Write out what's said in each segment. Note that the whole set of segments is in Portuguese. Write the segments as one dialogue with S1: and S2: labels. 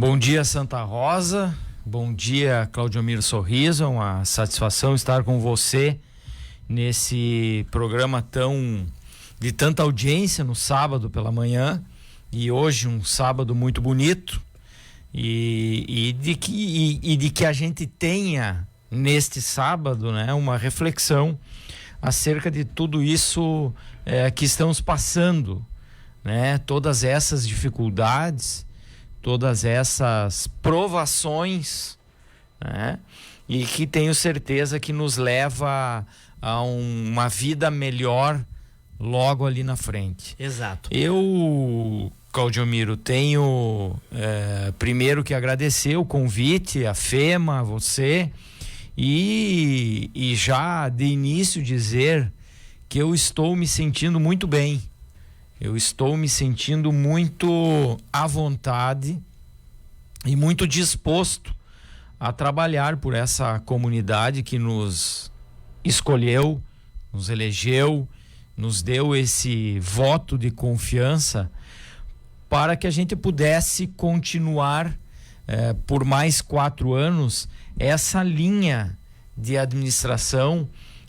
S1: Bom dia, Santa Rosa. Bom dia, Claudiomiro Sorriso. É uma satisfação estar com você nesse programa de tanta audiência no sábado pela manhã, e hoje um sábado muito bonito, e de que a gente tenha neste sábado, né, uma reflexão acerca de tudo isso que estamos passando, né, todas essas dificuldades, todas essas provações, né, e que tenho certeza que nos leva a uma vida melhor logo ali na frente.
S2: Exato.
S1: Eu, Claudiomiro, tenho primeiro que agradecer o convite, a FEMA, a você, e já de início dizer que eu estou me sentindo muito bem. Eu estou me sentindo muito à vontade e muito disposto a trabalhar por essa comunidade que nos escolheu, nos elegeu, nos deu esse voto de confiança para que a gente pudesse continuar por mais 4 anos essa linha de administração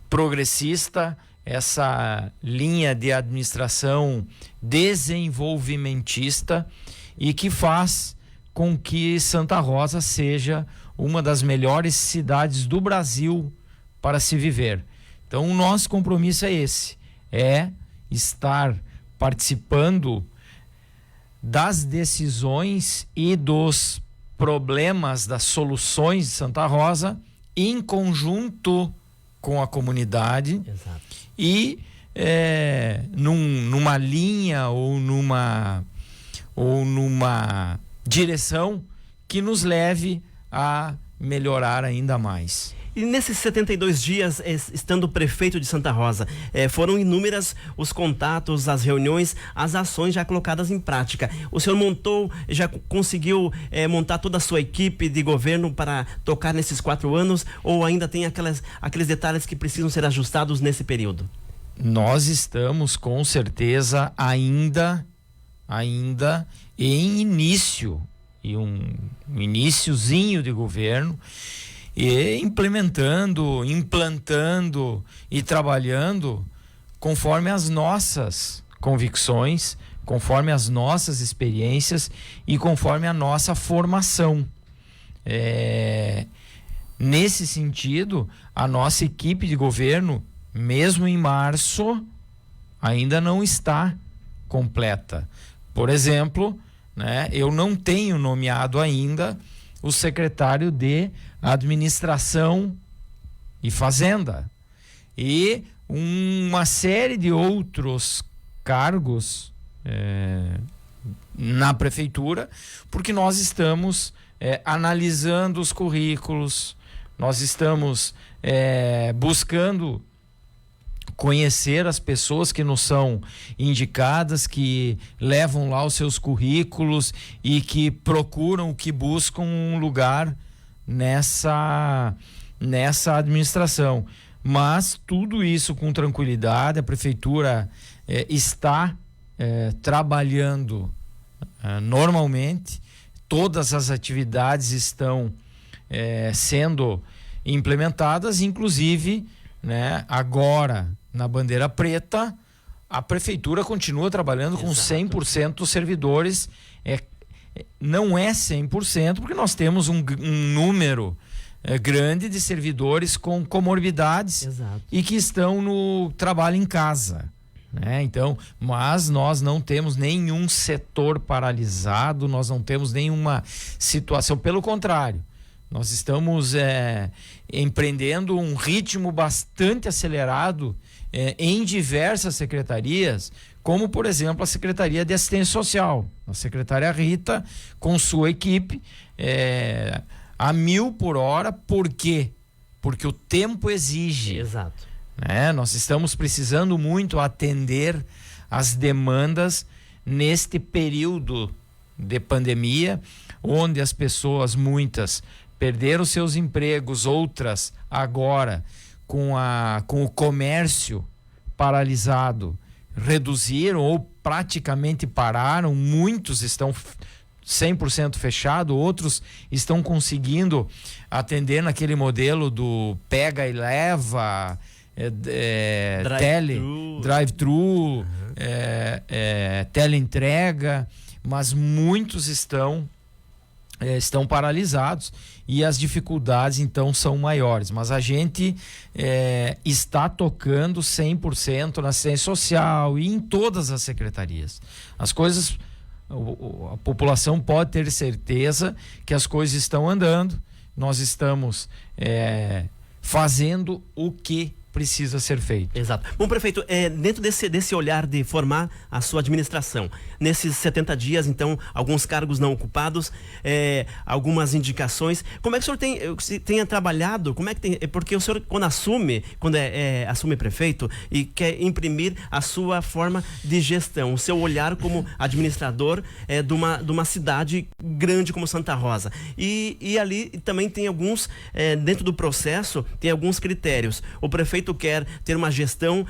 S1: progressista, essa linha de administração desenvolvimentista, e que faz com que Santa Rosa seja uma das melhores cidades do Brasil para se viver. Então o nosso compromisso é esse, estar participando das decisões e dos problemas, das soluções de Santa Rosa em conjunto com a comunidade.
S2: Exato.
S1: E numa linha ou numa direção que nos leve a melhorar ainda mais.
S2: E nesses 72 dias, estando prefeito de Santa Rosa, foram inúmeras os contatos, as reuniões, as ações já colocadas em prática. O senhor já conseguiu montar toda a sua equipe de governo para tocar nesses 4 anos, ou ainda tem aqueles detalhes que precisam ser ajustados nesse período?
S1: Nós estamos com certeza ainda em início, e um iniciozinho de governo, e implantando e trabalhando conforme as nossas convicções, conforme as nossas experiências e conforme a nossa formação. Nesse sentido, a nossa equipe de governo, mesmo em março, ainda não está completa. Por exemplo, né, eu não tenho nomeado ainda o secretário de Administração e Fazenda e uma série de outros cargos na prefeitura, porque nós estamos analisando os currículos, nós estamos buscando conhecer as pessoas que nos são indicadas, que levam lá os seus currículos e que procuram, que buscam um lugar nessa administração. Mas tudo isso com tranquilidade. A prefeitura está trabalhando normalmente, todas as atividades estão sendo implementadas, inclusive, né, agora na Bandeira Preta, a prefeitura continua trabalhando com 100% dos servidores. Não é 100%, porque nós temos um número grande de servidores com comorbidades.
S2: Exato. E
S1: que estão no trabalho em casa, né? Então, mas nós não temos nenhum setor paralisado, nós não temos nenhuma situação, pelo contrário, nós estamos empreendendo um ritmo bastante acelerado em diversas secretarias, como, por exemplo, a Secretaria de Assistência Social. A secretária Rita, com sua equipe, a 1000 por hora. Por quê? Porque o tempo exige.
S2: Exato.
S1: Né? Nós estamos precisando muito atender as demandas neste período de pandemia, onde as pessoas, muitas, perderam seus empregos, outras agora com o comércio paralisado, reduziram ou praticamente pararam. Muitos estão 100% fechado, outros estão conseguindo atender naquele modelo do pega e leva, drive-thru, teleentrega, mas muitos estão paralisados e as dificuldades então são maiores, mas a gente está tocando 100% na assistência social e em todas as secretarias. As coisas, a população pode ter certeza que as coisas estão andando, nós estamos fazendo o que precisa ser feito.
S2: Exato. Bom, prefeito, dentro desse olhar de formar a sua administração, nesses 70 dias, então, alguns cargos não ocupados, algumas indicações, como é que o senhor tenha trabalhado, como é que tem, porque o senhor quando assume prefeito e quer imprimir a sua forma de gestão, o seu olhar como administrador de uma cidade grande como Santa Rosa, e ali também tem alguns, dentro do processo, tem alguns critérios. O prefeito quer ter uma gestão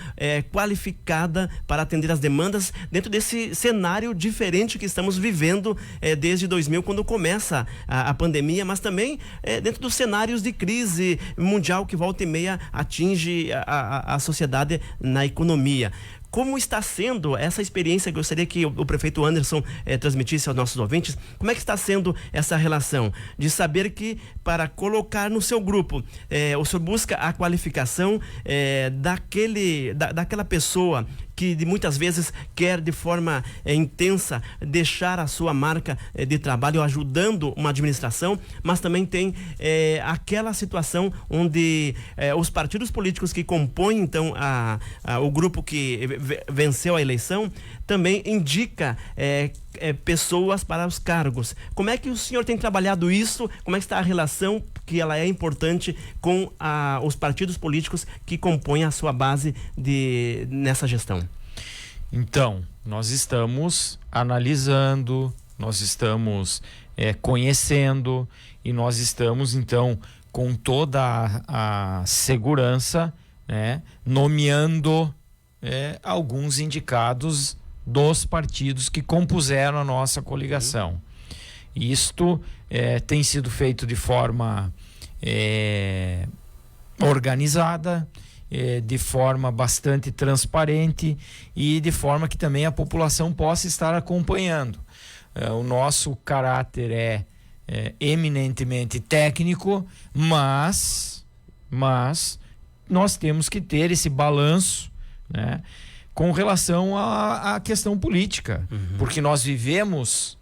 S2: qualificada para atender as demandas dentro desse cenário diferente que estamos vivendo desde 2000, quando começa a pandemia, mas também dentro dos cenários de crise mundial que volta e meia atinge a sociedade na economia. Como está sendo essa experiência? Gostaria que o prefeito Anderson transmitisse aos nossos ouvintes. Como é que está sendo essa relação de saber que para colocar no seu grupo, o senhor busca a qualificação daquela pessoa que muitas vezes quer de forma intensa deixar a sua marca de trabalho ajudando uma administração, mas também tem aquela situação onde os partidos políticos que compõem então o grupo que venceu a eleição também indica pessoas para os cargos. Como é que o senhor tem trabalhado isso? Como é que está a relação, que ela é importante, com os partidos políticos que compõem a sua base nessa gestão?
S1: Então, nós estamos analisando, nós estamos conhecendo e nós estamos então com toda a segurança, né, nomeando alguns indicados dos partidos que compuseram a nossa coligação. Isto tem sido feito de forma organizada, de forma bastante transparente e de forma que também a população possa estar acompanhando. O nosso caráter é eminentemente técnico, mas nós temos que ter esse balanço, né, com relação à questão política, porque nós vivemos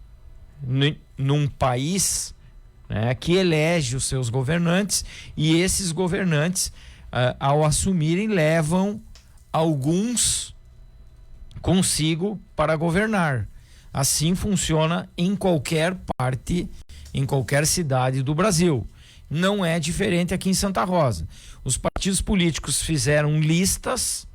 S1: num país, né, que elege os seus governantes, e esses governantes, ao assumirem, levam alguns consigo para governar. Assim funciona em qualquer parte, em qualquer cidade do Brasil. Não é diferente aqui em Santa Rosa. Os partidos políticos fizeram listas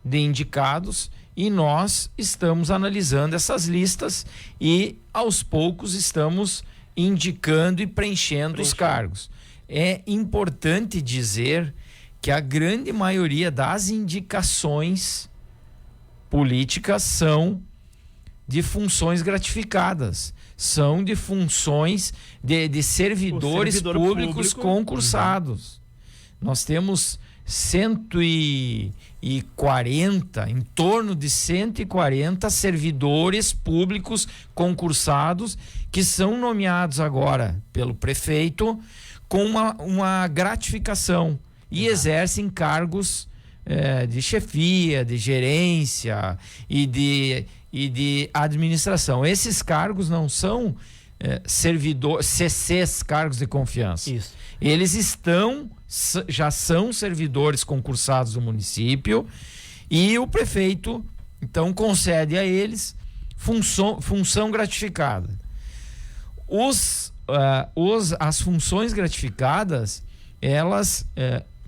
S1: de indicados e nós estamos analisando essas listas e aos poucos estamos indicando e preenchendo os cargos. É importante dizer que a grande maioria das indicações políticas são de funções gratificadas, são de funções de servidores públicos concursados. Nós temos 140, em torno de 140 servidores públicos concursados que são nomeados agora pelo prefeito com uma gratificação e exercem cargos de chefia, de gerência e de administração. Esses cargos não são CCs, cargos de confiança. Isso. Eles já são servidores concursados do município e o prefeito então concede a eles função gratificada. As funções gratificadas,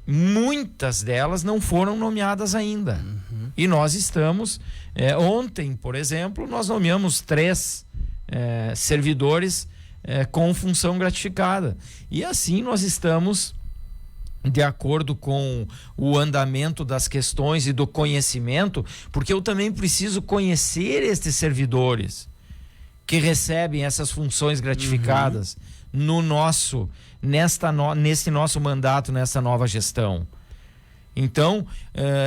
S1: muitas delas não foram nomeadas ainda. E nós estamos, ontem, por exemplo, nós nomeamos 3 servidores com função gratificada. E assim nós estamos, de acordo com o andamento das questões e do conhecimento, porque eu também preciso conhecer estes servidores. que recebem essas funções gratificadas nesse nosso mandato, nessa nova gestão. Então,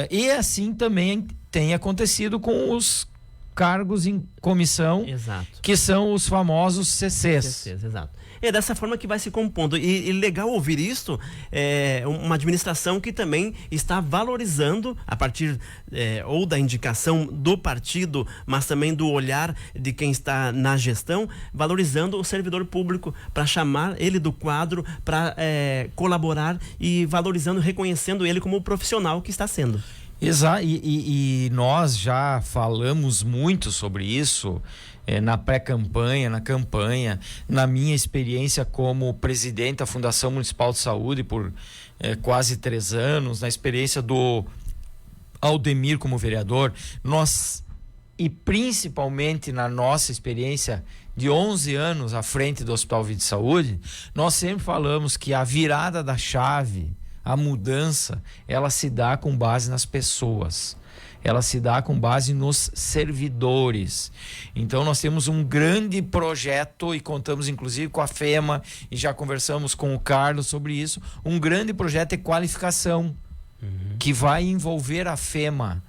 S1: e assim também tem acontecido com os cargos em comissão,
S2: exato,
S1: que são os famosos CCs.
S2: Exato. É dessa forma que vai se compondo. E legal ouvir isso, uma administração que também está valorizando, a partir ou da indicação do partido, mas também do olhar de quem está na gestão, valorizando o servidor público, para chamar ele do quadro, para colaborar e valorizando, reconhecendo ele como o profissional que está sendo.
S1: Exato, e nós já falamos muito sobre isso na pré-campanha, na campanha, na minha experiência como presidente da Fundação Municipal de Saúde por quase 3 anos, na experiência do Aldemir como vereador, e principalmente na nossa experiência de 11 anos à frente do Hospital Vida e Saúde, nós sempre falamos que a virada da chave, a mudança, ela se dá com base nas pessoas, ela se dá com base nos servidores. Então nós temos um grande projeto e contamos inclusive com a FEMA e já conversamos com o Carlos sobre isso, um grande projeto de qualificação que vai envolver a FEMA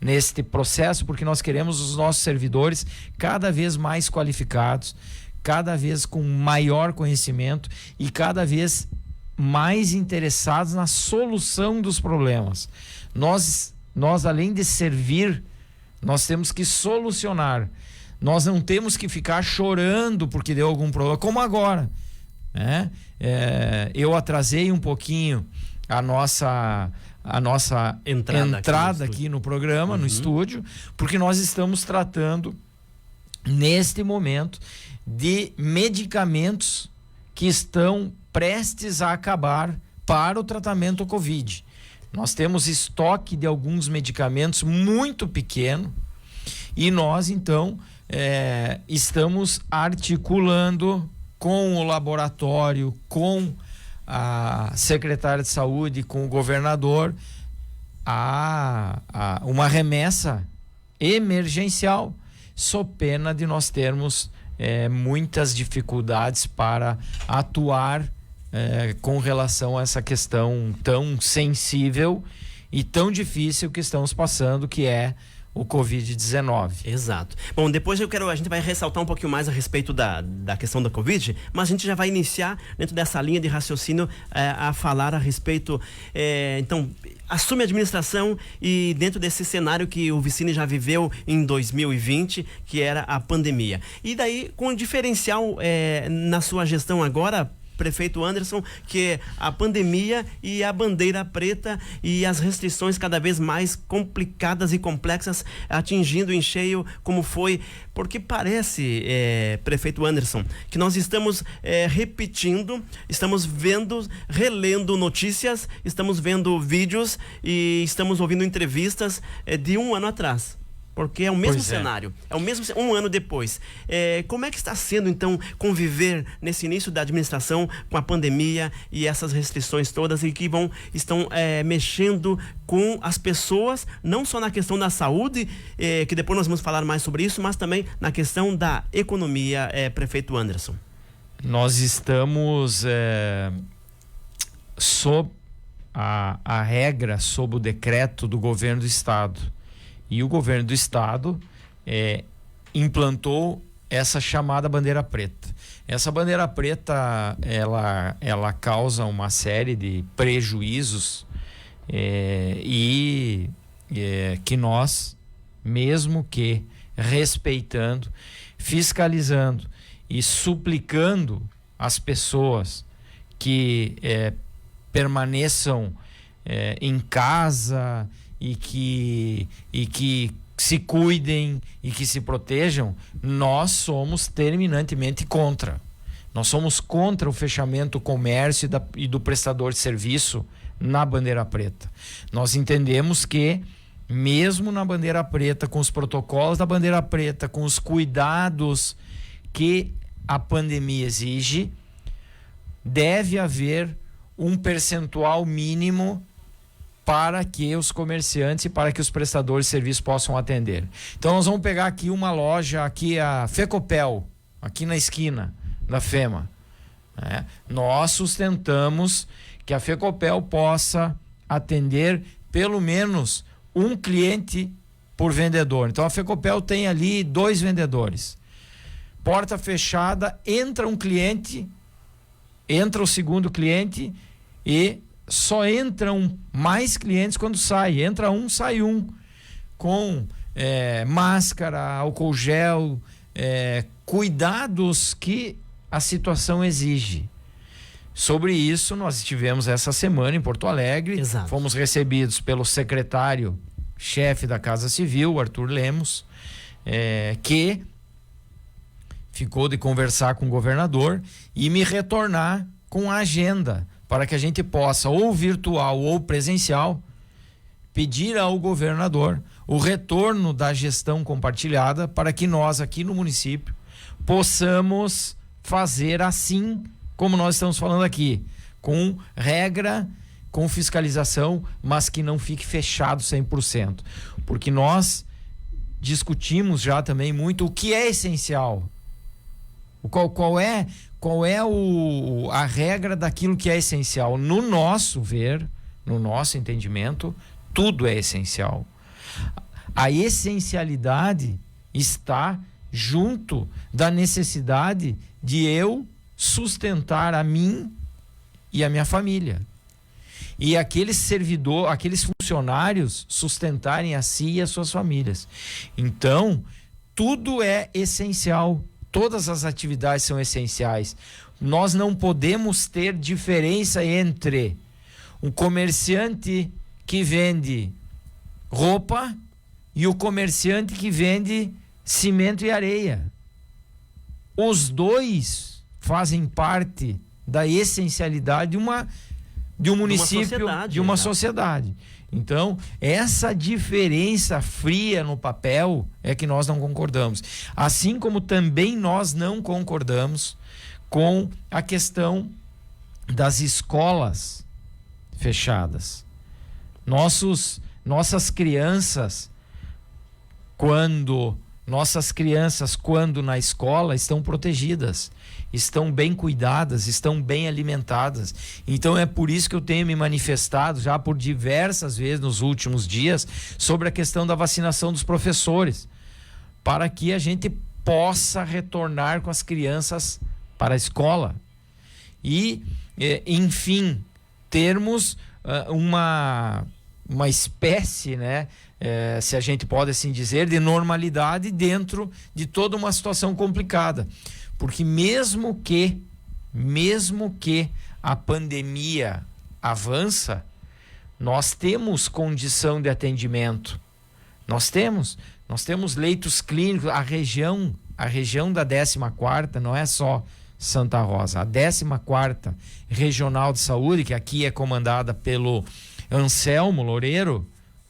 S1: neste processo, porque nós queremos os nossos servidores cada vez mais qualificados, cada vez com maior conhecimento e cada vez mais interessados na solução dos problemas. Nós além de servir, nós temos que solucionar. Nós não temos que ficar chorando porque deu algum problema, como agora, né? Eu atrasei um pouquinho a nossa entrada aqui no programa, no estúdio, porque nós estamos tratando neste momento de medicamentos que estão prestes a acabar para o tratamento do Covid. Nós temos estoque de alguns medicamentos muito pequeno e nós então estamos articulando com o laboratório, com a secretária de saúde, com o governador, uma remessa emergencial, sob pena de nós termos muitas dificuldades para atuar com relação a essa questão tão sensível e tão difícil que estamos passando, que é o Covid-19.
S2: Exato. Bom, depois a gente vai ressaltar um pouquinho mais a respeito da questão da Covid, mas a gente já vai iniciar dentro dessa linha de raciocínio a falar a respeito, então, assume a administração e dentro desse cenário que o Vicine já viveu em 2020, que era a pandemia. E daí, com um diferencial na sua gestão agora, prefeito Anderson, que é a pandemia e a bandeira preta e as restrições cada vez mais complicadas e complexas atingindo em cheio, como foi, porque parece, prefeito Anderson, que nós estamos repetindo, estamos relendo notícias, estamos vendo vídeos e estamos ouvindo entrevistas de 1 ano atrás. Porque é o mesmo cenário, é o mesmo um ano depois. Como é que está sendo, então, conviver nesse início da administração com a pandemia e essas restrições todas e que estão mexendo com as pessoas, não só na questão da saúde, que depois nós vamos falar mais sobre isso, mas também na questão da economia, prefeito Anderson?
S1: Nós estamos sob a regra, sob o decreto do governo do estado. E o governo do estado implantou essa chamada bandeira preta. Essa bandeira preta, ela causa uma série de prejuízos que nós, mesmo que respeitando, fiscalizando e suplicando as pessoas que permaneçam em casa e que se cuidem e que se protejam, nós somos terminantemente contra. Nós somos contra o fechamento do comércio e do prestador de serviço na bandeira preta. Nós entendemos que, mesmo na bandeira preta, com os protocolos da bandeira preta, com os cuidados que a pandemia exige, deve haver um percentual mínimo para que os comerciantes e para que os prestadores de serviço possam atender. Então nós vamos pegar aqui uma loja, aqui a Fecopel, aqui na esquina da FEMA. Né? Nós sustentamos que a Fecopel possa atender pelo menos um cliente por vendedor. Então a Fecopel tem ali 2 vendedores. Porta fechada, entra um cliente, entra o segundo cliente e só entram mais clientes quando sai. Entra um, sai um. Com máscara, álcool gel, cuidados que a situação exige. Sobre isso, nós estivemos essa semana em Porto Alegre.
S2: Exato.
S1: Fomos recebidos pelo secretário-chefe da Casa Civil, Arthur Lemos, que ficou de conversar com o governador e me retornar com a agenda para que a gente possa, ou virtual ou presencial, pedir ao governador o retorno da gestão compartilhada para que nós aqui no município possamos fazer assim como nós estamos falando aqui, com regra, com fiscalização, mas que não fique fechado 100%. Porque nós discutimos já também muito o que é essencial. Qual é a regra daquilo que é essencial? No nosso ver, no nosso entendimento, tudo é essencial. A essencialidade está junto da necessidade de eu sustentar a mim e a minha família. E aqueles funcionários sustentarem a si e as suas famílias. Então, tudo é essencial. Todas as atividades são essenciais. Nós não podemos ter diferença entre um comerciante que vende roupa e o comerciante que vende cimento e areia. Os dois fazem parte da essencialidade de um município, de uma sociedade. Então, essa diferença fria no papel é que nós não concordamos. Assim como também nós não concordamos com a questão das escolas fechadas. Nossas crianças, quando na escola, estão protegidas, estão bem cuidadas, estão bem alimentadas. Então é por isso que eu tenho me manifestado já por diversas vezes nos últimos dias sobre a questão da vacinação dos professores, para que a gente possa retornar com as crianças para a escola e, enfim, termos uma espécie, né? Se a gente pode assim dizer, de normalidade dentro de toda uma situação complicada. Porque mesmo que a pandemia avança, nós temos condição de atendimento. Nós temos leitos clínicos. A região da 14ª não é só Santa Rosa. A 14ª Regional de Saúde, que aqui é comandada pelo Anselmo Loureiro,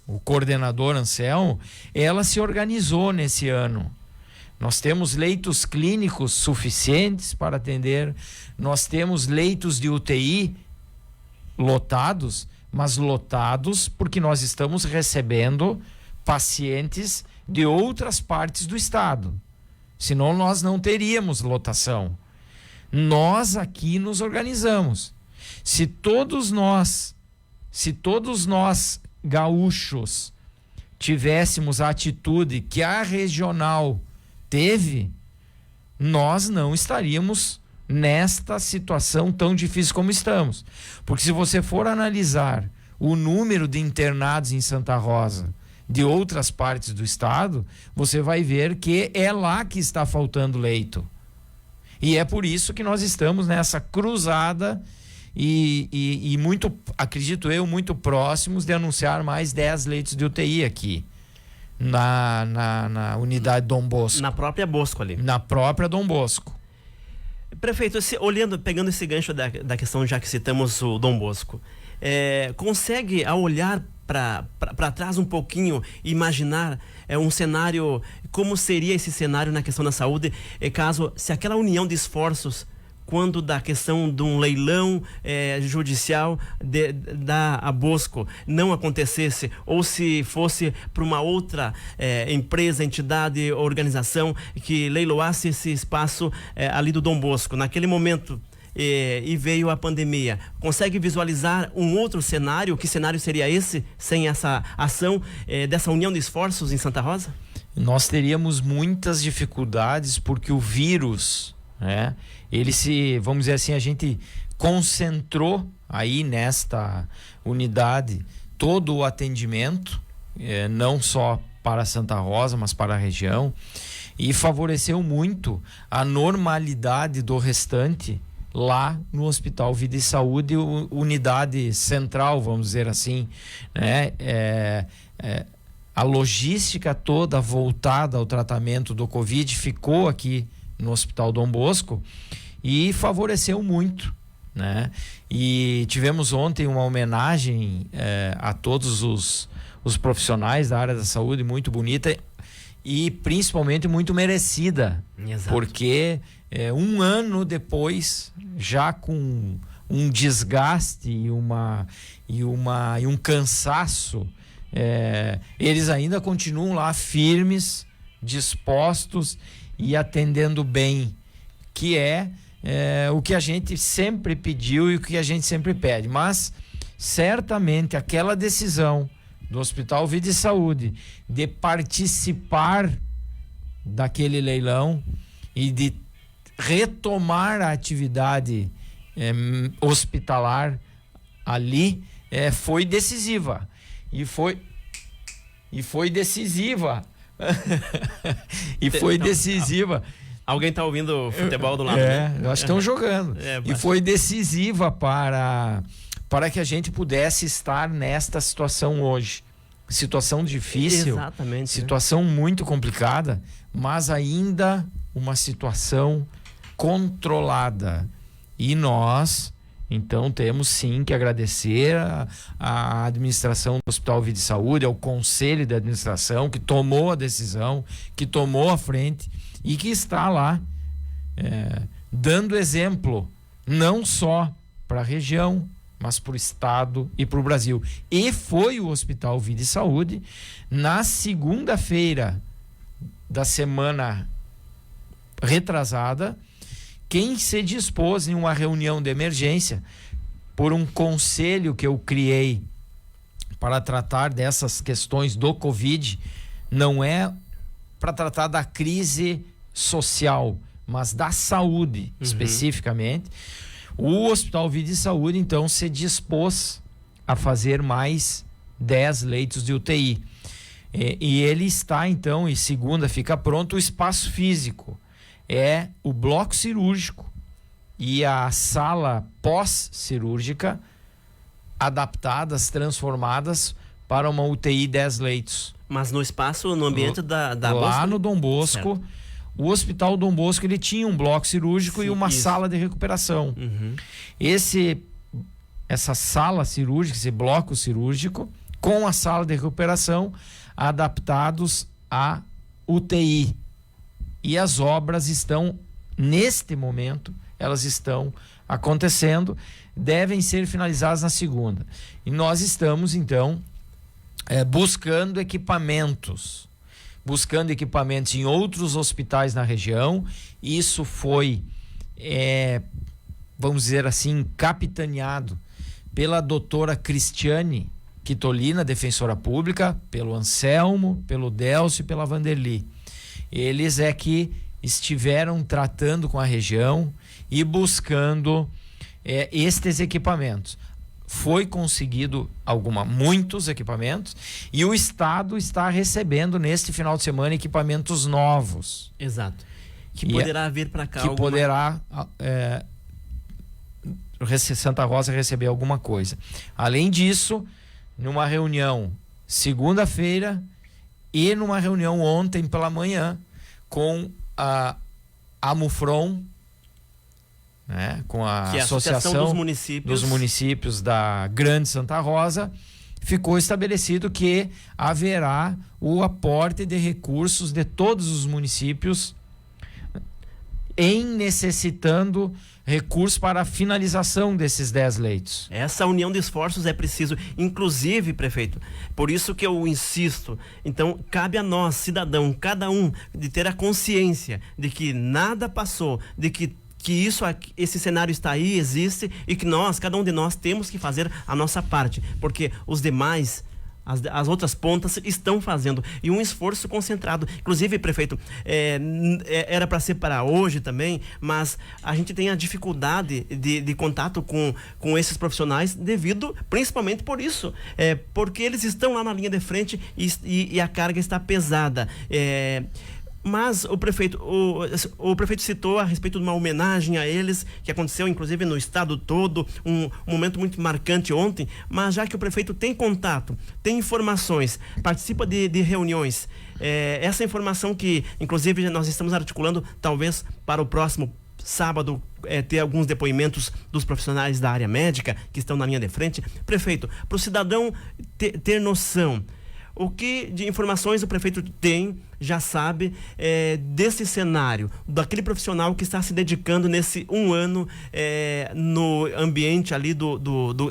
S1: o coordenador Anselmo, ela se organizou nesse ano. Nós temos leitos clínicos suficientes para atender, nós temos leitos de UTI lotados, mas lotados porque nós estamos recebendo pacientes de outras partes do estado. Senão nós não teríamos lotação. Nós aqui nos organizamos. Se todos nós gaúchos tivéssemos a atitude que a regional teve, nós não estaríamos nesta situação tão difícil como estamos. Porque se você for analisar o número de internados em Santa Rosa de outras partes do estado, você vai ver que é lá que está faltando leito. E é por isso que nós estamos nessa cruzada e muito, acredito eu, muito próximos de anunciar mais 10 leitos de UTI aqui na unidade Dom Bosco.
S2: Na própria Bosco ali.
S1: Na própria Dom Bosco.
S2: Prefeito, pegando esse gancho da questão, já que citamos o Dom Bosco, consegue, ao olhar para trás um pouquinho, imaginar um cenário, como seria esse cenário na questão da saúde, se aquela união de esforços quando da questão de um leilão judicial da Abosco não acontecesse, ou se fosse para uma outra empresa, entidade, organização que leiloasse esse espaço ali do Dom Bosco, naquele momento, e veio a pandemia. Consegue visualizar um outro cenário? Que cenário seria esse sem essa ação dessa união de esforços em Santa Rosa?
S1: Nós teríamos muitas dificuldades porque o vírus, né, vamos dizer assim, a gente concentrou aí nesta unidade todo o atendimento, não só para Santa Rosa, mas para a região, e favoreceu muito a normalidade do restante lá no Hospital Vida e Saúde, unidade central, vamos dizer assim, né? A logística toda voltada ao tratamento do Covid ficou aqui no Hospital Dom Bosco e favoreceu muito, né? E tivemos ontem uma homenagem a todos os profissionais da área da saúde, muito bonita e principalmente muito merecida. Exato. Porque um ano depois, já com um desgaste e um cansaço, eles ainda continuam lá firmes, dispostos e atendendo bem, que o que a gente sempre pediu e o que a gente sempre pede. Mas certamente aquela decisão do Hospital Vida e Saúde de participar daquele leilão e de retomar a atividade hospitalar ali foi decisiva. E foi decisiva. E foi decisiva.
S2: Alguém está ouvindo futebol do lado, né?
S1: Nós estamos jogando. E foi decisiva para que a gente pudesse estar nesta situação hoje. Situação difícil.
S2: Exatamente.
S1: Situação muito complicada, mas ainda uma situação controlada. E nós, então, temos sim que agradecer a administração do Hospital Vida e Saúde, ao conselho de administração que tomou a decisão, que tomou a frente e que está lá dando exemplo, não só para a região, mas para o estado e para o Brasil. E foi o Hospital Vida e Saúde, na segunda-feira da semana retrasada, quem se dispôs em uma reunião de emergência por um conselho que eu criei para tratar dessas questões do Covid, não é para tratar da crise social, mas da saúde especificamente. O Hospital Vida e Saúde, então, se dispôs a fazer mais 10 leitos de UTI. E ele está, então, e segunda fica pronto o espaço físico. É o bloco cirúrgico e a sala pós-cirúrgica adaptadas, transformadas para uma UTI 10 leitos.
S2: Mas no espaço, no ambiente da
S1: lá
S2: Bosco?
S1: No Dom Bosco. Certo. O Hospital Dom Bosco, ele tinha um bloco cirúrgico e uma sala de recuperação. Essa sala cirúrgica, esse bloco cirúrgico, com a sala de recuperação, adaptados à UTI. E as obras estão, neste momento, elas estão acontecendo, devem ser finalizadas na segunda. E nós estamos, então, buscando equipamentos em outros hospitais na região. Isso foi, vamos dizer assim, capitaneado pela doutora Cristiane Quitolina, defensora pública, pelo Anselmo, pelo Delcio e pela Vanderli. Eles que estiveram tratando com a região e buscando estes equipamentos. Foi conseguido muitos equipamentos e o Estado está recebendo neste final de semana equipamentos novos.
S2: Exato. Que poderá vir para cá.
S1: Que poderá Santa Rosa receber alguma coisa. Além disso, numa reunião segunda-feira e numa reunião ontem pela manhã com a Amufron, né, com a Associação dos Municípios da Grande Santa Rosa, ficou estabelecido que haverá o aporte de recursos de todos os municípios em necessitando recursos para a finalização desses 10 leitos.
S2: Essa união de esforços é preciso, inclusive, prefeito, por isso que eu insisto. Então, cabe a nós, cidadão, cada um, de ter a consciência de que nada passou, de que esse cenário está aí, existe, e que cada um de nós temos que fazer a nossa parte, porque os demais, as outras pontas estão fazendo, e um esforço concentrado. Inclusive, prefeito, era para ser para hoje também, mas a gente tem a dificuldade de contato com esses profissionais devido, principalmente por isso, porque eles estão lá na linha de frente e a carga está pesada. Mas o prefeito citou a respeito de uma homenagem a eles, que aconteceu inclusive no estado todo, um momento muito marcante ontem. Mas já que o prefeito tem contato, tem informações, participa de reuniões, essa informação que inclusive nós estamos articulando talvez para o próximo sábado, ter alguns depoimentos dos profissionais da área médica que estão na linha de frente. Prefeito, para o cidadão ter noção, o que de informações o prefeito já sabe desse cenário, daquele profissional que está se dedicando nesse um ano no ambiente ali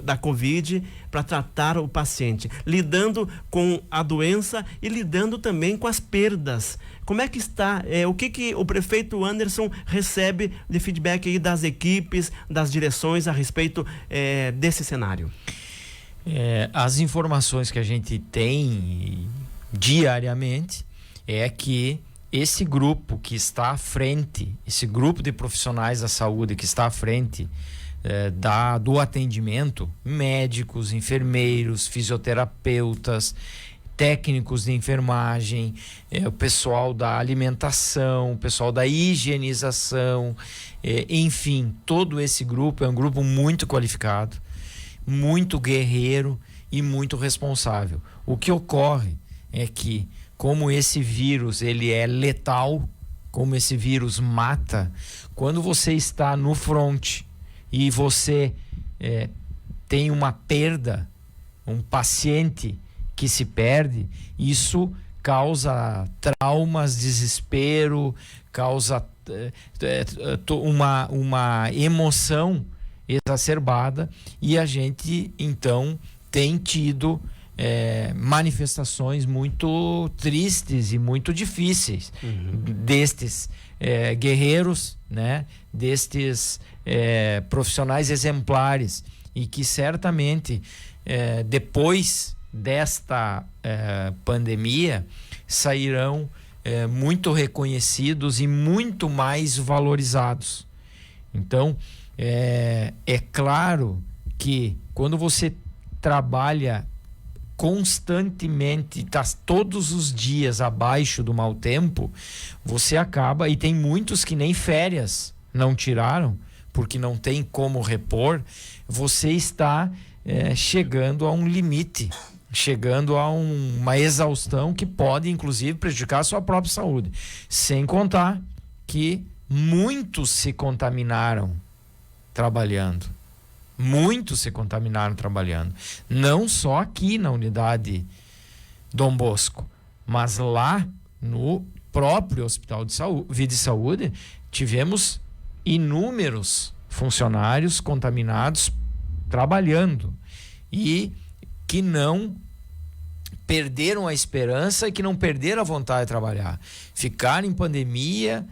S2: da Covid para tratar o paciente, lidando com a doença e lidando também com as perdas. Como é que está? O que o prefeito Anderson recebe de feedback aí das equipes, das direções a respeito desse cenário?
S1: As informações que a gente tem diariamente é que esse grupo que está à frente, esse grupo de profissionais da saúde que está à frente do atendimento, médicos, enfermeiros, fisioterapeutas, técnicos de enfermagem, o pessoal da alimentação, o pessoal da higienização, enfim, todo esse grupo é um grupo muito qualificado, muito guerreiro e muito responsável. O que ocorre é que, como esse vírus ele é letal, como esse vírus mata, quando você está no front e você tem uma perda, um paciente que se perde, isso causa traumas, desespero, causa uma emoção exacerbada, e a gente então tem tido manifestações muito tristes e muito difíceis destes guerreiros, né? Destes profissionais exemplares, e que certamente depois desta pandemia sairão muito reconhecidos e muito mais valorizados. Então, é claro que quando você trabalha constantemente, está todos os dias abaixo do mau tempo, você acaba, e tem muitos que nem férias não tiraram, porque não tem como repor, você está chegando a um limite, chegando a uma exaustão que pode inclusive prejudicar a sua própria saúde, sem contar que muitos se contaminaram trabalhando. Muitos se contaminaram trabalhando. Não só aqui na unidade Dom Bosco, mas lá no próprio Hospital de Vida e Saúde, tivemos inúmeros funcionários contaminados trabalhando e que não perderam a esperança e que não perderam a vontade de trabalhar. Ficaram em pandemia,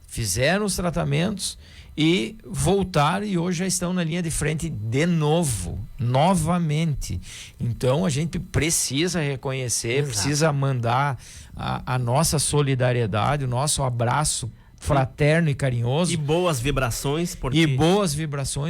S1: fizeram os tratamentos e voltaram, e hoje já estão na linha de frente de novo, novamente. Então a gente precisa reconhecer, exato, precisa mandar a nossa solidariedade, o nosso abraço fraterno e carinhoso. E boas vibrações,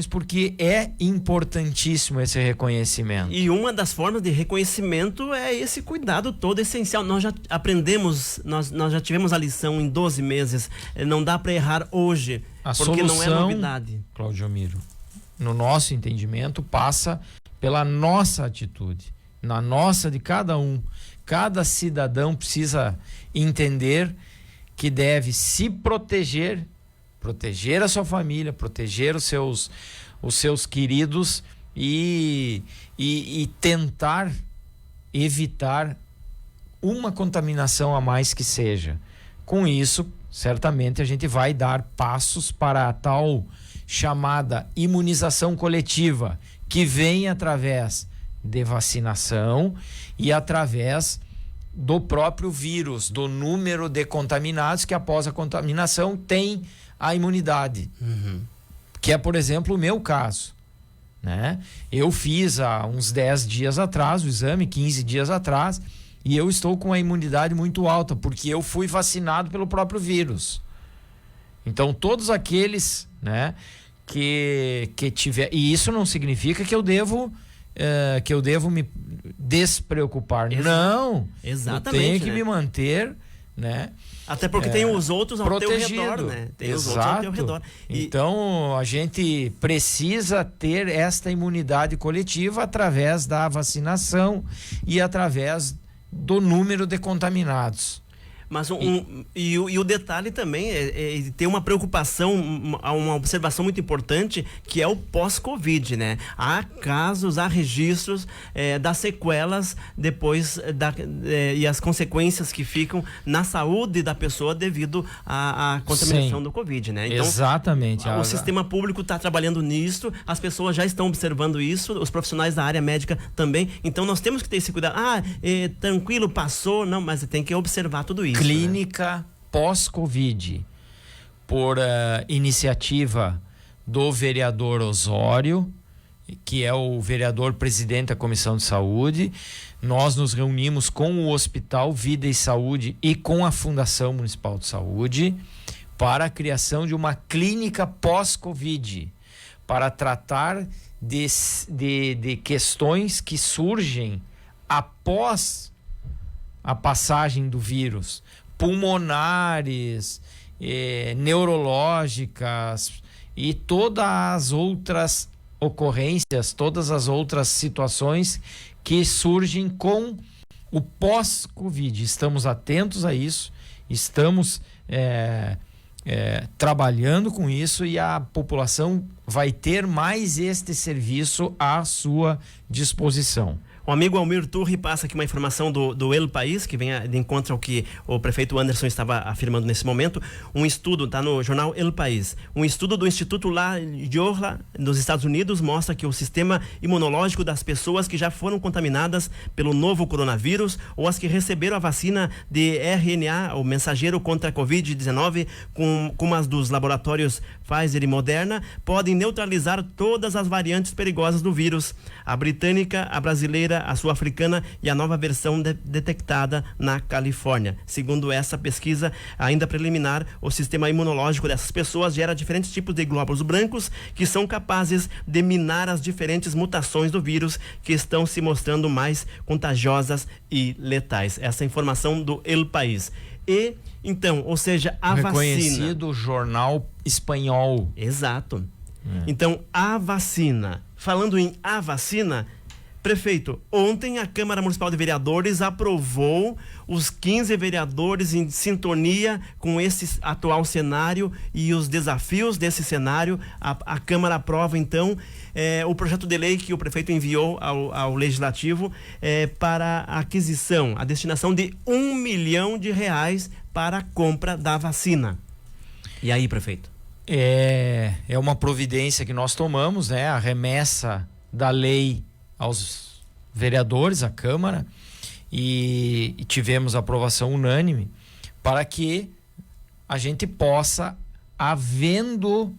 S1: porque é importantíssimo esse reconhecimento. E uma das formas de reconhecimento é esse cuidado todo essencial. Nós já aprendemos, nós já tivemos a lição em 12 meses. Não dá para errar hoje, porque solução, não é novidade. Cláudio Miro, no nosso entendimento, passa pela nossa atitude, na nossa, de cada um. Cada cidadão precisa entender que deve se proteger a sua família, proteger os seus queridos e tentar evitar uma contaminação a mais que seja. Com isso, certamente a gente vai dar passos para a tal chamada imunização coletiva, que vem através de vacinação e através do próprio vírus, do número de contaminados que após a contaminação tem a imunidade. Que é, por exemplo, o meu caso, né? Eu fiz há uns 10 dias atrás o exame, 15 dias atrás, e eu estou com a imunidade muito alta, porque eu fui vacinado pelo próprio vírus. Então, todos aqueles, né, que tiver... E isso não significa que eu devo me despreocupar. Não!
S2: Exatamente.
S1: Eu tenho que
S2: né?
S1: me manter, né?
S2: Até porque tem os outros ao
S1: protegido.
S2: teu redor, né? Tem
S1: Exato.
S2: os outros ao teu redor.
S1: Então, a gente precisa ter esta imunidade coletiva através da vacinação e através do número de contaminados.
S2: Mas o detalhe também é ter uma preocupação, uma observação muito importante, que é o pós-Covid, né? Há casos, há registros das sequelas depois e as consequências que ficam na saúde da pessoa devido à contaminação
S1: Sim.
S2: do Covid, né? Então,
S1: exatamente.
S2: O sistema público está trabalhando nisso, as pessoas já estão observando isso, os profissionais da área médica também. Então nós temos que ter esse cuidado. Tranquilo, passou, não, mas tem que observar tudo isso.
S1: Clínica pós-Covid, por iniciativa do vereador Osório, que é o vereador presidente da Comissão de Saúde. Nós nos reunimos com o Hospital Vida e Saúde e com a Fundação Municipal de Saúde para a criação de uma clínica pós-Covid, para tratar de questões que surgem após a passagem do vírus, pulmonares, neurológicas e todas as outras ocorrências, todas as outras situações que surgem com o pós-Covid. Estamos atentos a isso, estamos trabalhando com isso, e a população vai ter mais este serviço à sua disposição.
S2: O amigo Almir Turri passa aqui uma informação do El País, que vem de encontro ao que o prefeito Anderson estava afirmando nesse momento. Um estudo, está no jornal El País, um estudo do Instituto La Jolla, nos Estados Unidos, mostra que o sistema imunológico das pessoas que já foram contaminadas pelo novo coronavírus ou as que receberam a vacina de RNA, o mensageiro contra a Covid-19, como as dos laboratórios Pfizer e Moderna, podem neutralizar todas as variantes perigosas do vírus. A britânica, a brasileira, a sul-africana e a nova versão detectada na Califórnia. Segundo essa pesquisa, ainda preliminar, o sistema imunológico dessas pessoas gera diferentes tipos de glóbulos brancos que são capazes de minar as diferentes mutações do vírus que estão se mostrando mais contagiosas e letais. Essa é a informação do El País. E, então, ou seja, a vacina...
S1: Reconhecido jornal espanhol.
S2: Exato. Então, a vacina. Falando em a vacina... Prefeito, ontem a Câmara Municipal de Vereadores aprovou os 15 vereadores em sintonia com esse atual cenário e os desafios desse cenário. A Câmara aprova, então, o projeto de lei que o prefeito enviou ao Legislativo para a aquisição, a destinação de R$1 milhão para a compra da vacina. E aí, prefeito?
S1: É uma providência que nós tomamos, né? A remessa da lei aos vereadores, à Câmara, e tivemos aprovação unânime para que a gente possa, havendo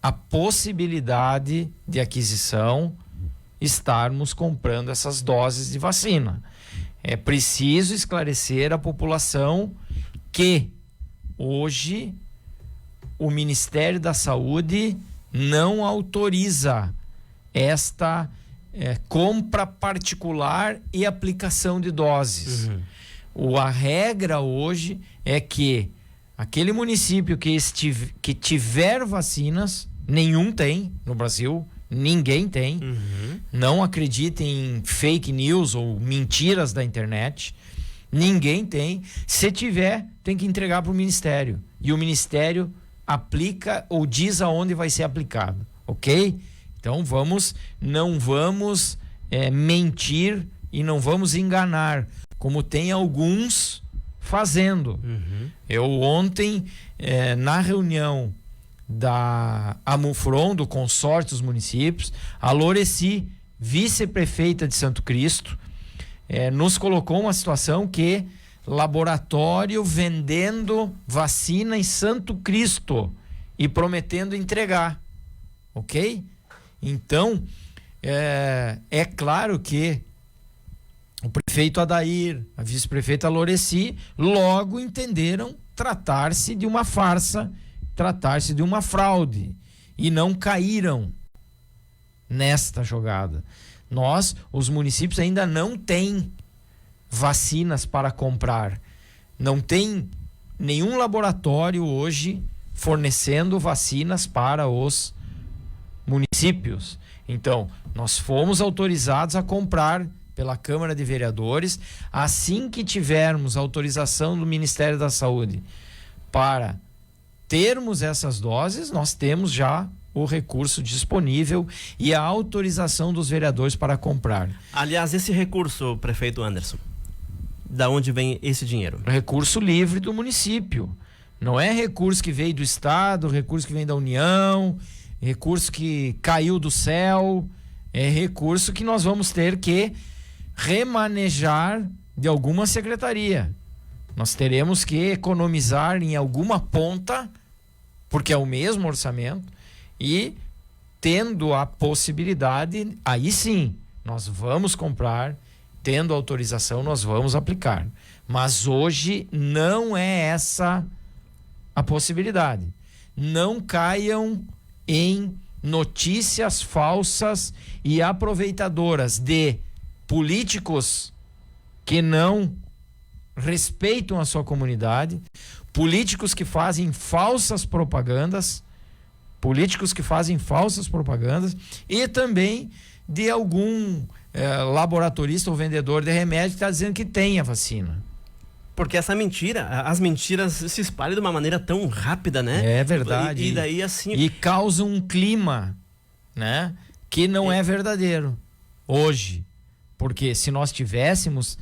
S1: a possibilidade de aquisição, estarmos comprando essas doses de vacina. É preciso esclarecer à população que hoje o Ministério da Saúde não autoriza esta compra particular e aplicação de doses. A regra hoje é que aquele município que tiver vacinas, nenhum tem no Brasil, ninguém tem. Não acreditem em fake news ou mentiras da internet. Ninguém tem. Se tiver, tem que entregar para o Ministério. E o Ministério aplica ou diz aonde vai ser aplicado, ok? Então não vamos mentir e não vamos enganar, como tem alguns fazendo. Eu ontem, na reunião da Amufron, do consórcio dos municípios, a Loreci, vice-prefeita de Santo Cristo, nos colocou uma situação que laboratório vendendo vacina em Santo Cristo e prometendo entregar, ok? Então, é claro que o prefeito Adair, a vice-prefeita Loreci, logo entenderam tratar-se de uma farsa, tratar-se de uma fraude, e não caíram nesta jogada. Os municípios ainda não têm vacinas para comprar. Não tem nenhum laboratório hoje fornecendo vacinas para os municípios. Então, nós fomos autorizados a comprar pela Câmara de Vereadores. Assim que tivermos autorização do Ministério da Saúde para termos essas doses, nós temos já o recurso disponível e a autorização dos vereadores para comprar.
S2: Aliás, esse recurso, prefeito Anderson, da onde vem esse dinheiro?
S1: Recurso livre do município. Não é recurso que veio do Estado, recurso que vem da União, recurso que caiu do céu. É recurso que nós vamos ter que remanejar de alguma secretaria. Nós teremos que economizar em alguma ponta, porque é o mesmo orçamento, e tendo a possibilidade, aí sim, nós vamos comprar, tendo autorização, nós vamos aplicar. Mas hoje não é essa a possibilidade. Não caiam em notícias falsas e aproveitadoras de políticos que não respeitam a sua comunidade, políticos que fazem falsas propagandas, e também de algum laboratorista ou vendedor de remédio que está dizendo que tem a vacina.
S2: Porque essa mentira, as mentiras se espalham de uma maneira tão rápida, né?
S1: É verdade.
S2: E daí assim...
S1: E causam um clima, né? Que não é verdadeiro hoje. Porque se nós tivéssemos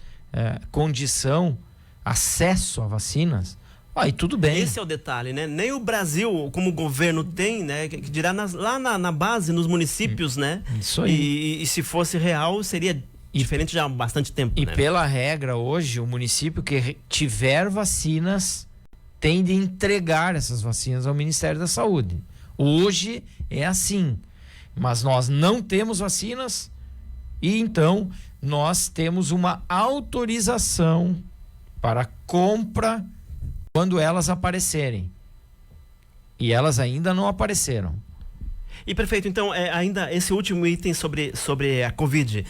S1: condição, acesso a vacinas, aí tudo bem.
S2: Esse é o detalhe, né? Nem o Brasil, como governo, tem, né? Que dirá lá na base, nos municípios, né?
S1: Isso aí.
S2: E se fosse real, seria diferente já há bastante tempo,
S1: E
S2: né?
S1: pela regra, hoje, o município que tiver vacinas tem de entregar essas vacinas ao Ministério da Saúde. Hoje é assim. Mas nós não temos vacinas e então nós temos uma autorização para compra quando elas aparecerem. E elas ainda não apareceram.
S2: E prefeito, então, ainda esse último item sobre a Covid.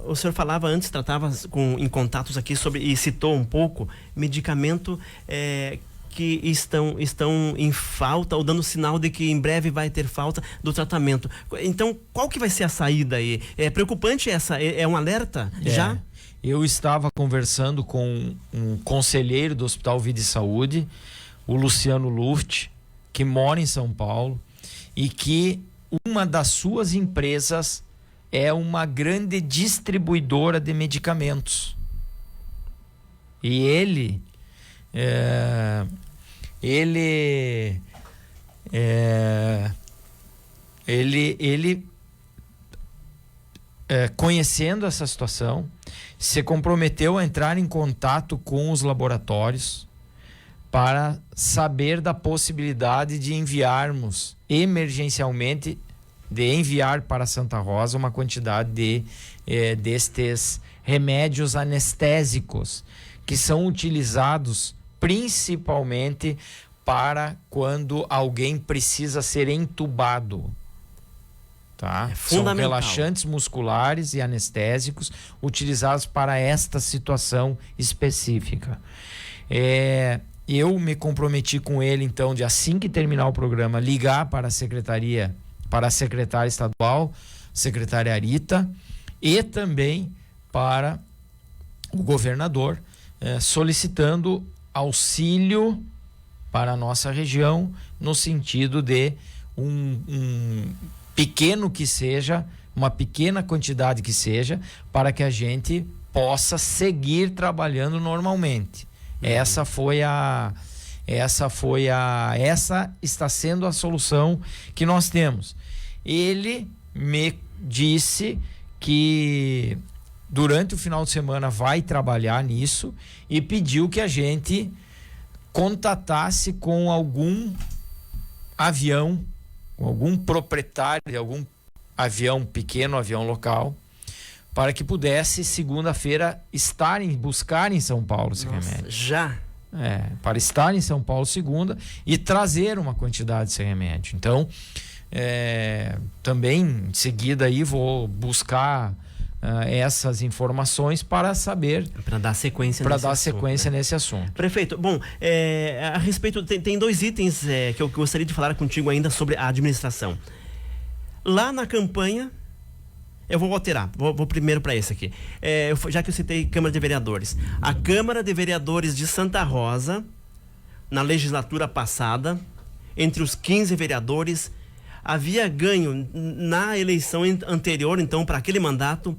S2: O senhor falava antes, tratava em contatos aqui sobre, e citou um pouco, medicamento que estão em falta, ou dando sinal de que em breve vai ter falta do tratamento. Então, qual que vai ser a saída aí? É preocupante é um alerta já?
S1: Eu estava conversando com um conselheiro do Hospital Vida e Saúde, o Luciano Luft, que mora em São Paulo, e que uma das suas empresas é uma grande distribuidora de medicamentos. E ele conhecendo essa situação, se comprometeu a entrar em contato com os laboratórios para saber da possibilidade de enviarmos emergencialmente, de enviar para Santa Rosa uma quantidade destes remédios anestésicos que são utilizados principalmente para quando alguém precisa ser entubado. Tá? São relaxantes musculares e anestésicos utilizados para esta situação específica. Eu me comprometi com ele, então, de assim que terminar o programa, ligar para a secretaria, para a secretária estadual, secretária Arita, e também para o governador, solicitando auxílio para a nossa região, no sentido de um pequeno que seja, uma pequena quantidade que seja, para que a gente possa seguir trabalhando normalmente. Essa está sendo a solução que nós temos. Ele me disse que durante o final de semana vai trabalhar nisso e pediu que a gente contatasse com algum avião, com algum proprietário de algum avião pequeno, avião local, para que pudesse segunda-feira buscar em São Paulo esse remédio.
S2: Já?
S1: Para estar em São Paulo segunda e trazer uma quantidade desse remédio. Então, também em seguida aí vou buscar essas informações para saber,
S2: para dar sequência
S1: nesse assunto.
S2: Prefeito, bom, a respeito, tem 2 itens que eu gostaria de falar contigo ainda sobre a administração. Lá na campanha, eu vou alterar, vou primeiro para esse aqui, já que eu citei Câmara de Vereadores. A Câmara de Vereadores de Santa Rosa, na legislatura passada, entre os 15 vereadores, havia ganho na eleição anterior, então, para aquele mandato,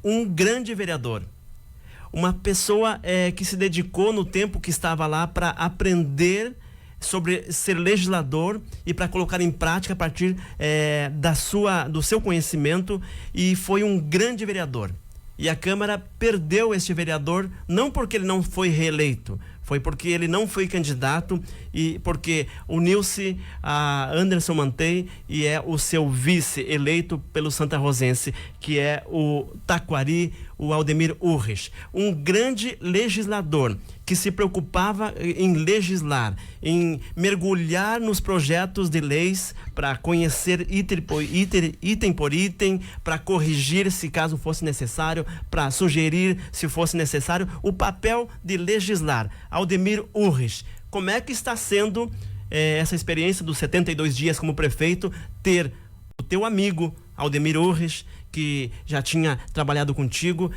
S2: um grande vereador. Uma pessoa que se dedicou no tempo que estava lá para aprender sobre ser legislador e para colocar em prática a partir do seu conhecimento, e foi um grande vereador. E a Câmara perdeu este vereador, não porque ele não foi reeleito, foi porque ele não foi candidato e porque uniu-se a Anderson Mantei e é o seu vice eleito pelo Santa Rosense, que é o Taquari, o Aldemir Urrich. Um grande legislador que se preocupava em legislar, em mergulhar nos projetos de leis para conhecer item por item, para corrigir se caso fosse necessário, para sugerir se fosse necessário, o papel de legislar. Aldemir Urrich, como é que está sendo essa experiência dos 72 dias como prefeito, ter o teu amigo Aldemir Urrich, que já tinha trabalhado contigo,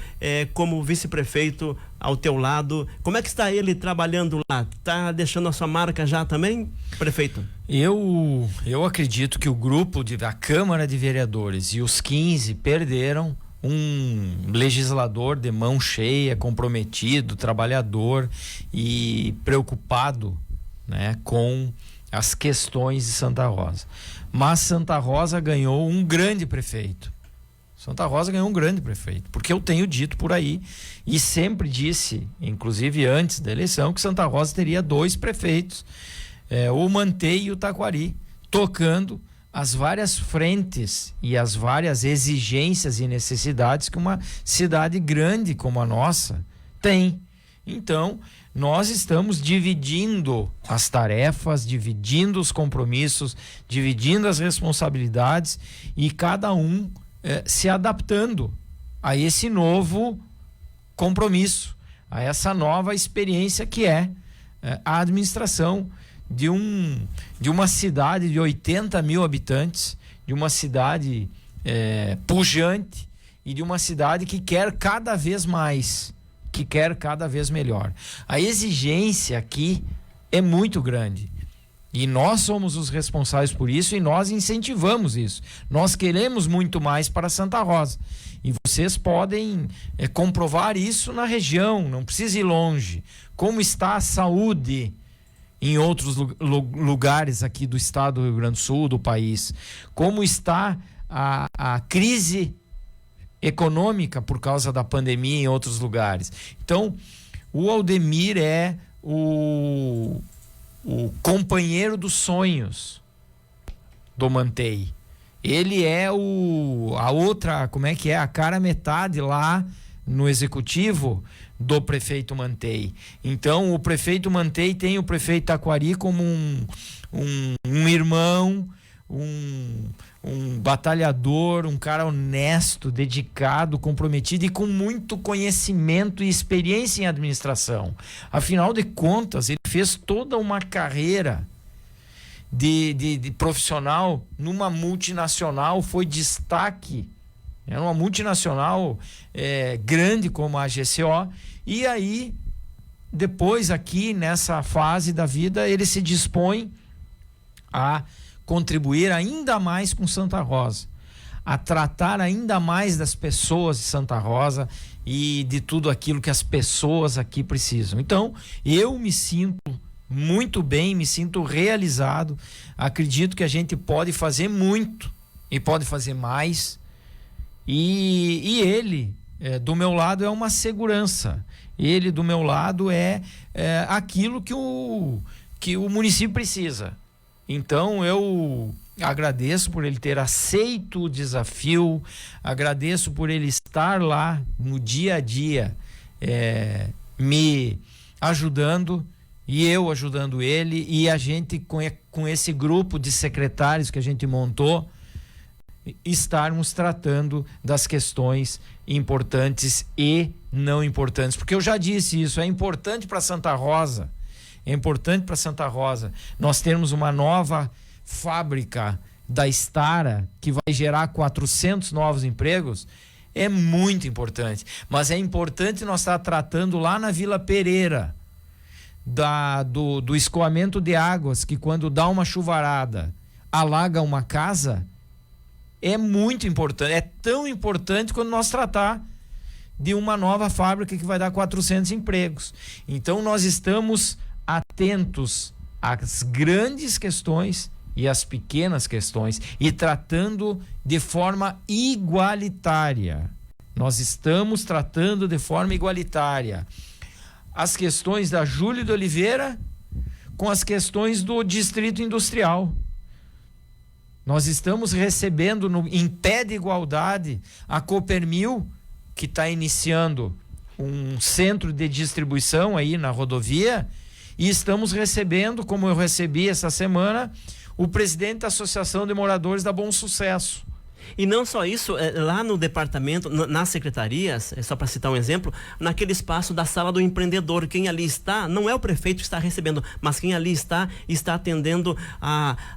S2: como vice-prefeito ao teu lado? Como é que está ele trabalhando lá? Está deixando a sua marca já também, prefeito?
S1: Eu acredito que o grupo da Câmara de Vereadores e os 15 perderam um legislador de mão cheia, comprometido, trabalhador e preocupado, né, com as questões de Santa Rosa. Mas Santa Rosa ganhou um grande prefeito. Santa Rosa ganhou um grande prefeito, porque eu tenho dito por aí e sempre disse, inclusive antes da eleição, que Santa Rosa teria 2 prefeitos, o Mantei e o Taquari, tocando as várias frentes e as várias exigências e necessidades que uma cidade grande como a nossa tem. Então, nós estamos dividindo as tarefas, dividindo os compromissos, dividindo as responsabilidades e cada um se adaptando a esse novo compromisso, a essa nova experiência que é a administração de uma cidade de 80 mil habitantes, de uma cidade pujante e de uma cidade que quer cada vez mais, que quer cada vez melhor. A exigência aqui é muito grande. E nós somos os responsáveis por isso e nós incentivamos isso. Nós queremos muito mais para Santa Rosa. E vocês podem comprovar isso na região, não precisa ir longe. Como está a saúde em outros lugares aqui do estado do Rio Grande do Sul, do país. Como está a crise econômica por causa da pandemia em outros lugares. Então, o Aldemir é o companheiro dos sonhos do Mantei. Ele é a cara metade lá no executivo do prefeito Mantei. Então, o prefeito Mantei tem o prefeito Taquari como um irmão, um batalhador, um cara honesto, dedicado, comprometido e com muito conhecimento e experiência em administração. Afinal de contas, ele fez toda uma carreira de profissional numa multinacional, foi destaque, era uma multinacional grande como a GCO, e aí depois aqui nessa fase da vida ele se dispõe a contribuir ainda mais com Santa Rosa. a tratar ainda mais das pessoas de Santa Rosa e de tudo aquilo que as pessoas aqui precisam. Então, eu me sinto muito bem, me sinto realizado. Acredito que a gente pode fazer muito e pode fazer mais. E ele, do meu lado, é uma segurança. Ele, do meu lado, é aquilo que o município precisa. Então, eu agradeço por ele ter aceito o desafio, agradeço por ele estar lá no dia a dia, me ajudando, e eu ajudando ele, e a gente com esse grupo de secretários que a gente montou, estarmos tratando das questões importantes e não importantes, porque eu já disse isso, é importante para Santa Rosa, nós termos uma nova fábrica da Stara que vai gerar 400 novos empregos. É muito importante, mas é importante nós estar tratando lá na Vila Pereira do escoamento de águas, que quando dá uma chuvarada alaga uma casa. É muito importante, é tão importante quando nós tratar de uma nova fábrica que vai dar 400 empregos. Então nós estamos atentos às grandes questões e às pequenas questões e tratando de forma igualitária. Nós estamos tratando de forma igualitária as questões da Júlio de Oliveira com as questões do Distrito Industrial. Nós estamos recebendo em pé de igualdade a Copermil, que está iniciando um centro de distribuição aí na rodovia, e estamos recebendo, como eu recebi essa semana, o presidente da Associação de Moradores da Bom Sucesso.
S2: E não só isso, lá no departamento, nas secretarias, só para citar um exemplo, naquele espaço da sala do empreendedor, quem ali está, não é o prefeito que está recebendo, mas quem ali está atendendo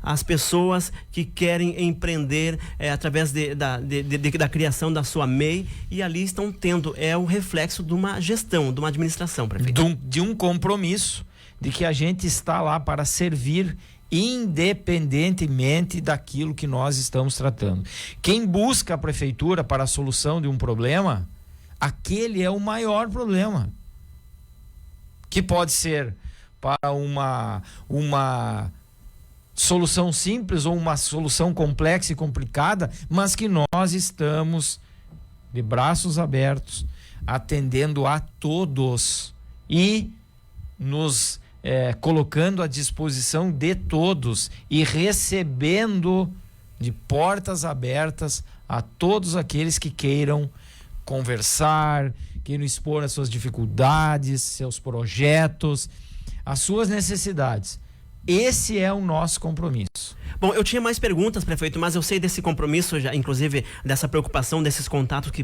S2: as pessoas que querem empreender através da criação da sua MEI, e ali estão tendo, o reflexo de uma gestão, de uma administração, prefeito.
S1: De um compromisso, de que a gente está lá para servir independentemente daquilo que nós estamos tratando. Quem busca a prefeitura para a solução de um problema, aquele é o maior problema, que pode ser para uma solução simples ou uma solução complexa e complicada, mas que nós estamos de braços abertos, atendendo a todos e nos colocando à disposição de todos e recebendo de portas abertas a todos aqueles que queiram conversar, queiram expor as suas dificuldades, seus projetos, as suas necessidades. Esse é o nosso compromisso.
S2: Bom, eu tinha mais perguntas, prefeito, mas eu sei desse compromisso, já, inclusive dessa preocupação, desses contatos que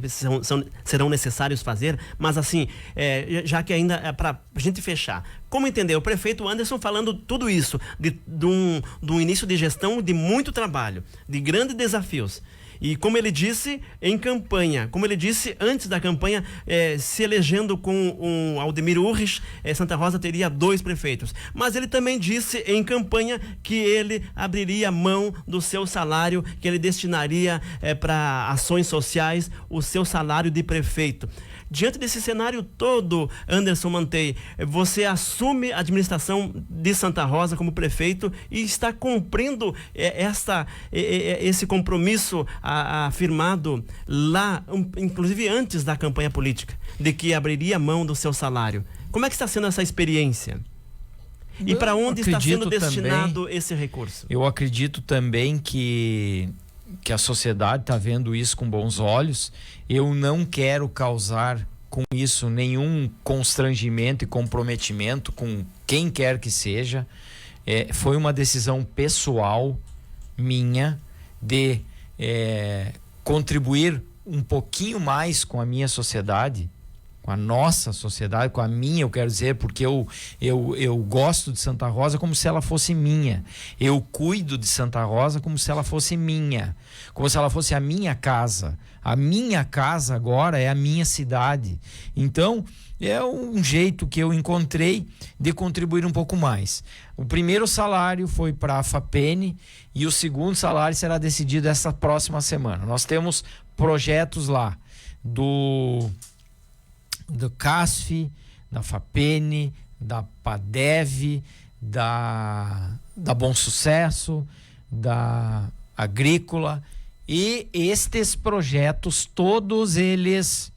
S2: serão necessários fazer, mas assim, já que ainda é para a gente fechar, como entender o prefeito Anderson falando tudo isso, de um início de gestão de muito trabalho, de grandes desafios, e como ele disse em campanha, como ele disse antes da campanha, se elegendo com o Aldemir Urrich, Santa Rosa teria 2 prefeitos. Mas ele também disse em campanha que ele abriria mão do seu salário, que ele destinaria para ações sociais o seu salário de prefeito. Diante desse cenário todo, Anderson Mantei, você assume a administração de Santa Rosa como prefeito e está cumprindo esse compromisso afirmado lá, inclusive antes da campanha política, de que abriria mão do seu salário. Como é que está sendo essa experiência? E para onde está sendo destinado esse recurso?
S1: Eu acredito também que a sociedade está vendo isso com bons olhos. Eu não quero causar com isso nenhum constrangimento e comprometimento com quem quer que seja. Foi uma decisão pessoal minha de contribuir um pouquinho mais com a minha sociedade, com a nossa sociedade, com a minha, eu quero dizer, porque eu gosto de Santa Rosa como se ela fosse minha. Eu cuido de Santa Rosa como se ela fosse minha, como se ela fosse a minha casa. A minha casa agora é a minha cidade. Então, é um jeito que eu encontrei de contribuir um pouco mais. O primeiro salário foi para a FAPENE e o segundo salário será decidido essa próxima semana. Nós temos projetos lá do CASF, da FAPENE, da PADEV, da Bom Sucesso, da Agrícola, e estes projetos, todos eles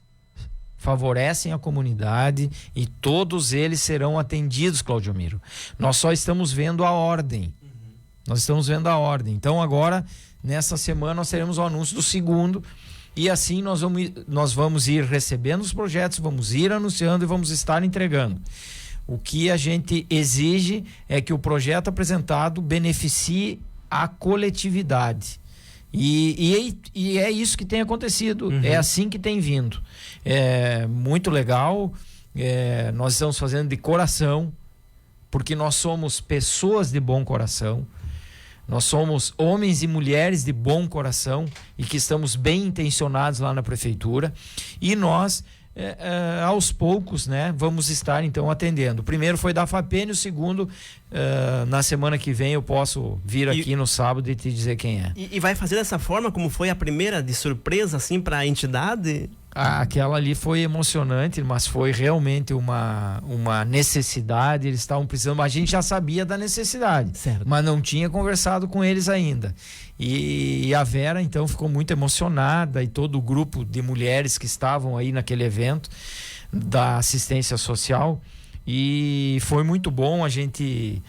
S1: favorecem a comunidade e todos eles serão atendidos, Claudio Miro. Nós só estamos vendo a ordem. Nós estamos vendo a ordem. Então agora, nessa semana, nós teremos o anúncio do segundo. E assim nós vamos ir recebendo os projetos, vamos ir anunciando e vamos estar entregando. O que a gente exige é que o projeto apresentado beneficie a coletividade. E é isso que tem acontecido, é assim que tem vindo. É muito legal, nós estamos fazendo de coração, porque nós somos pessoas de bom coração. Nós somos homens e mulheres de bom coração e que estamos bem intencionados lá na prefeitura, e nós, aos poucos, né, vamos estar então atendendo. O primeiro foi da FAPENE, o segundo, na semana que vem eu posso vir aqui no sábado e te dizer quem é.
S2: E vai fazer dessa forma como foi a primeira, de surpresa assim para a entidade?
S1: Aquela ali foi emocionante, mas foi realmente uma necessidade. Eles estavam precisando, a gente já sabia da necessidade, certo, mas não tinha conversado com eles ainda. E a Vera então ficou muito emocionada, e todo o grupo de mulheres que estavam aí naquele evento da assistência social, e foi muito bom. A gente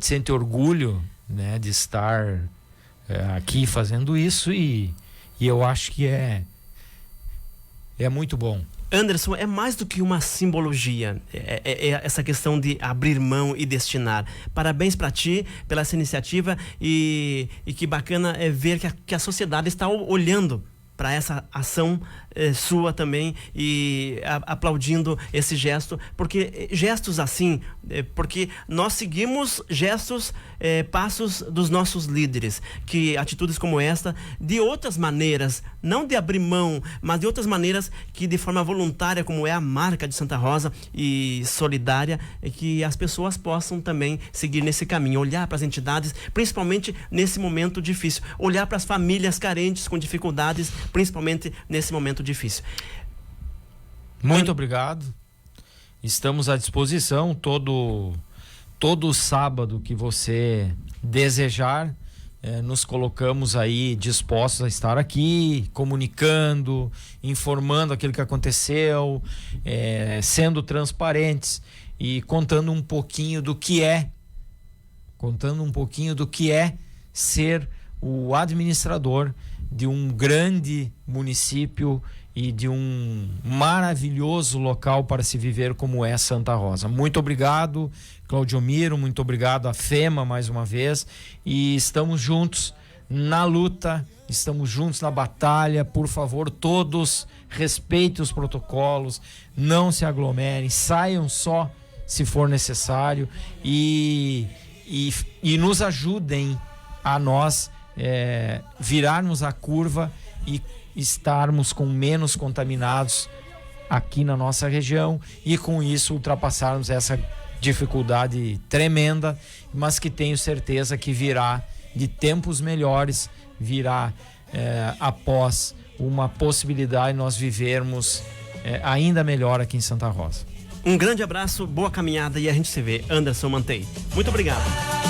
S1: sente orgulho, né, de estar aqui fazendo isso, e eu acho que é muito bom.
S2: Anderson, é mais do que uma simbologia, é essa questão de abrir mão e destinar. Parabéns para ti pela essa iniciativa, e que bacana é ver que a sociedade está olhando para essa ação sua também, e aplaudindo esse gesto, porque gestos assim, porque nós seguimos gestos, passos dos nossos líderes, que atitudes como esta, de outras maneiras, não de abrir mão, mas de outras maneiras, que de forma voluntária, como é a marca de Santa Rosa, e solidária, que as pessoas possam também seguir nesse caminho, olhar para as entidades, principalmente nesse momento difícil, olhar para as famílias carentes com dificuldades, principalmente nesse momento difícil.
S1: Muito obrigado. Estamos à disposição todo sábado que você desejar. Nos colocamos aí dispostos a estar aqui, comunicando, informando aquilo que aconteceu, sendo transparentes e contando um pouquinho do que é ser o administrador de um grande município e de um maravilhoso local para se viver como é Santa Rosa. Muito obrigado, Claudio Miro, muito obrigado a FEMA mais uma vez, e estamos juntos na luta, estamos juntos na batalha. Por favor, todos respeitem os protocolos, não se aglomerem, saiam só se for necessário, e nos ajudem a nós virarmos a curva e estarmos com menos contaminados aqui na nossa região, e com isso ultrapassarmos essa dificuldade tremenda, mas que tenho certeza que virá de tempos melhores, virá após uma possibilidade de nós vivermos ainda melhor aqui em Santa Rosa.
S2: Um grande abraço, boa caminhada, e a gente se vê. Anderson Mantei. Muito obrigado.